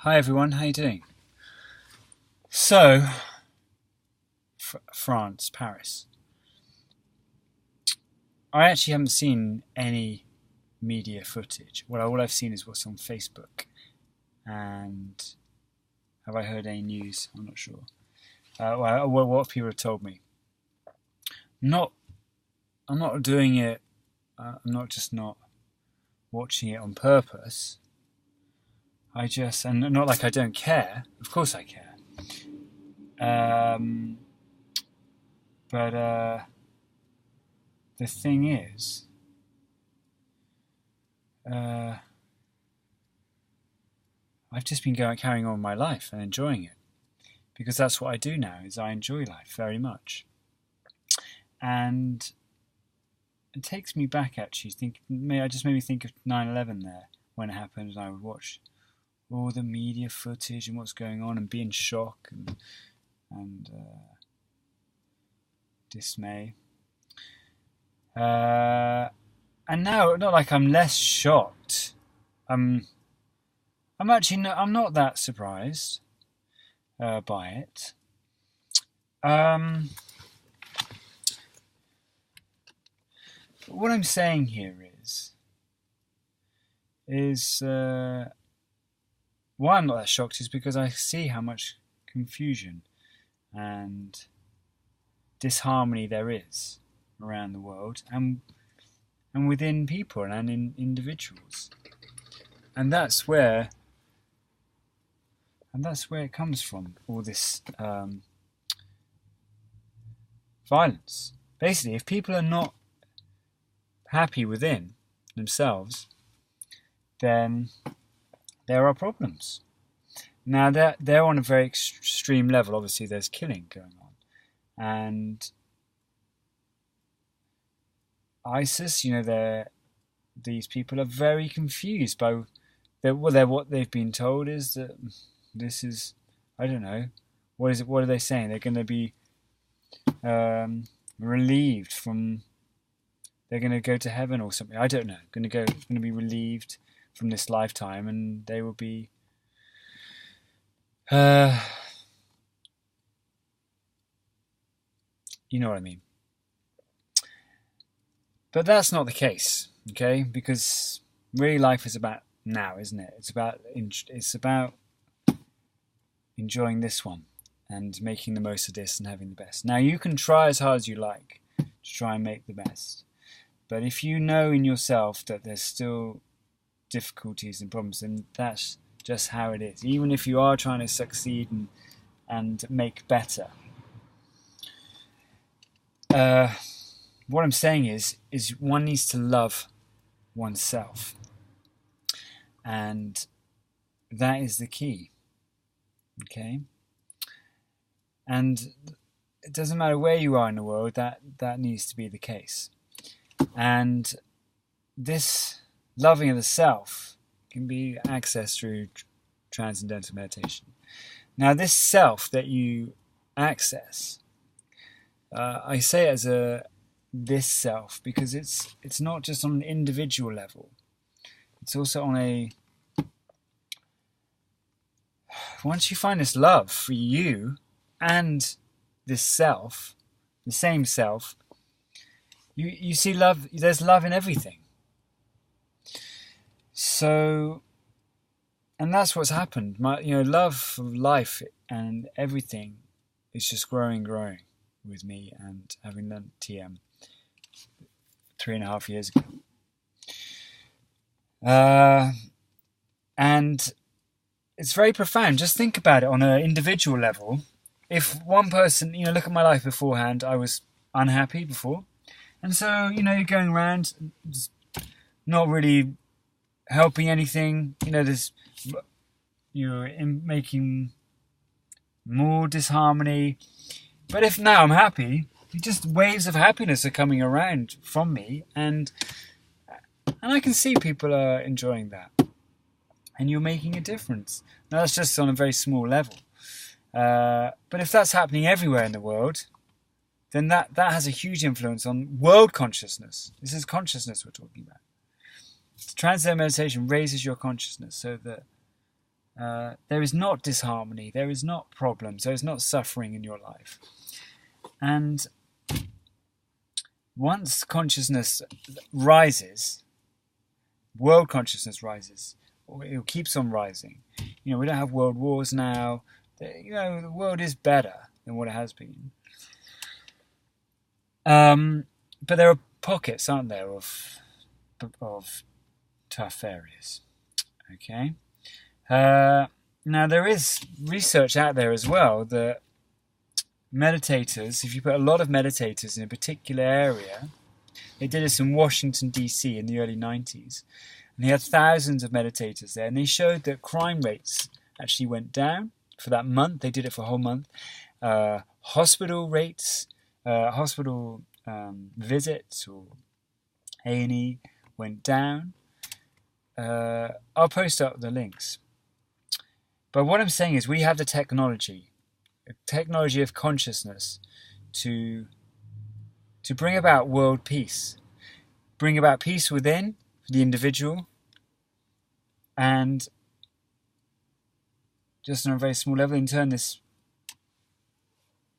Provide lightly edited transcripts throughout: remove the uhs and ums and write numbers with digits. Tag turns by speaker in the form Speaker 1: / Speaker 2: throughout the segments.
Speaker 1: Hi everyone, how you doing? So, France, Paris. I actually haven't seen any media footage. Well, all I've seen is what's on Facebook. And have I heard any news? I'm not sure. What people have told me. Not, I'm not doing it. I'm not watching it on purpose. And not like I don't care. Of course I care. But the thing is, I've just been carrying on my life and enjoying it, because that's what I do now. Is I enjoy life very much, and it takes me back actually. I just made me think of 9/11 there when it happened, and I would watch all the media footage and what's going on and be in shock and dismay. And now, not like I'm less shocked. I'm not that surprised by it. What I'm saying here is why I'm not that shocked is because I see how much confusion and disharmony there is around the world and within people and in individuals, and that's where it comes from, all this violence. Basically, if people are not happy within themselves, then there are problems. Now they're on a very extreme level. Obviously, there's killing going on, and ISIS. These people are very confused by what they've been told is that this is, I don't know, what is it? What are they saying? They're going to be relieved from. They're going to go to heaven or something. I don't know. Going to be relieved from this lifetime, and they will be. You know what I mean. But that's not the case, okay? Because really, life is about now, isn't it? It's about enjoying this one and making the most of this and having the best. Now, you can try as hard as you like to try and make the best, but if you know in yourself that there's still difficulties and problems, then that's just how it is. Even if you are trying to succeed and make better. What I'm saying is one needs to love oneself, and that is the key. Okay, and it doesn't matter where you are in the world. That needs to be the case, and this loving of the self can be accessed through transcendental meditation. Now, this self that you access, I say it as this self because it's not just on an individual level. It's also on once you find this love for you and this self, the same self, you see love. There's love in everything. So, and that's what's happened. Love for life and everything is just growing with me, and having learned TM 3.5 years ago. And it's very profound. Just think about it on an individual level. If one person, look at my life beforehand, I was unhappy before. And so, you're going around not really helping anything. You're making more disharmony. But if now I'm happy, just waves of happiness are coming around from me, and I can see people are enjoying that, and you're making a difference. Now that's just on a very small level, but if that's happening everywhere in the world, then that has a huge influence on world consciousness. This is consciousness we're talking about. Transcendental meditation raises your consciousness so that there is not disharmony, there is not problems, there is not suffering in your life. And once consciousness rises, world consciousness rises, it keeps on rising. We don't have world wars now. The world is better than what it has been. But there are pockets, aren't there, of tough areas. Okay. Now there is research out there as well that meditators, if you put a lot of meditators in a particular area, they did this in Washington DC in the early 90s, and they had thousands of meditators there, and they showed that crime rates actually went down for that month. They did it for a whole month. Hospital rates, hospital visits or A&E went down. I'll post up the links. But what I'm saying is we have the technology of consciousness to bring about world peace, bring about peace within the individual, and just on a very small level, in turn, this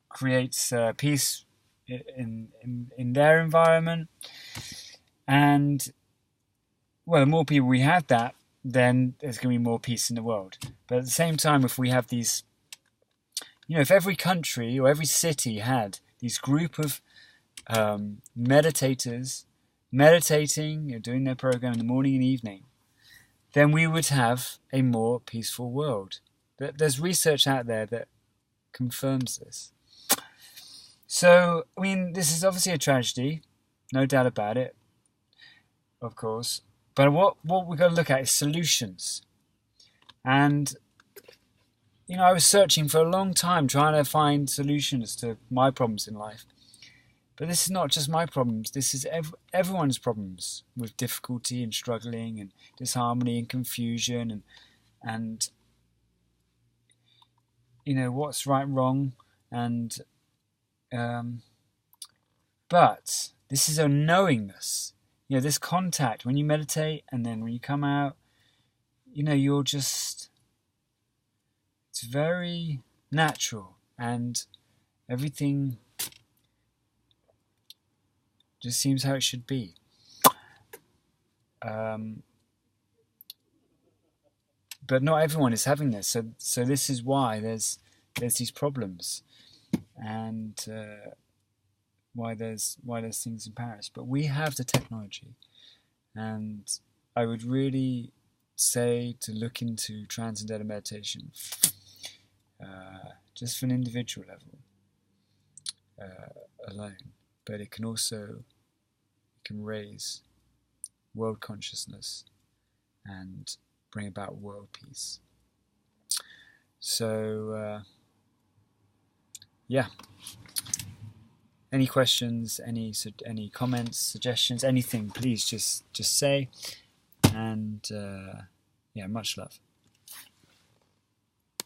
Speaker 1: creates peace in their environment. And well, the more people we have that, then there's going to be more peace in the world. But at the same time, if we have these, if every country or every city had these group of meditators meditating, doing their program in the morning and evening, then we would have a more peaceful world. There's research out there that confirms this. So, this is obviously a tragedy, no doubt about it, of course. But what we've got to look at is solutions. And, I was searching for a long time trying to find solutions to my problems in life. But this is not just my problems. This is everyone's problems with difficulty and struggling and disharmony and confusion and what's right, wrong. And but this is a knowingness. This contact, when you meditate and then when you come out, you're just, it's very natural and everything just seems how it should be. But not everyone is having this, so this is why there's these problems, and why there's things in Paris. But we have the technology, and I would really say to look into transcendental meditation, just for an individual level alone. But it can raise world consciousness and bring about world peace. So any questions, any comments, suggestions, anything, please just say. And much love.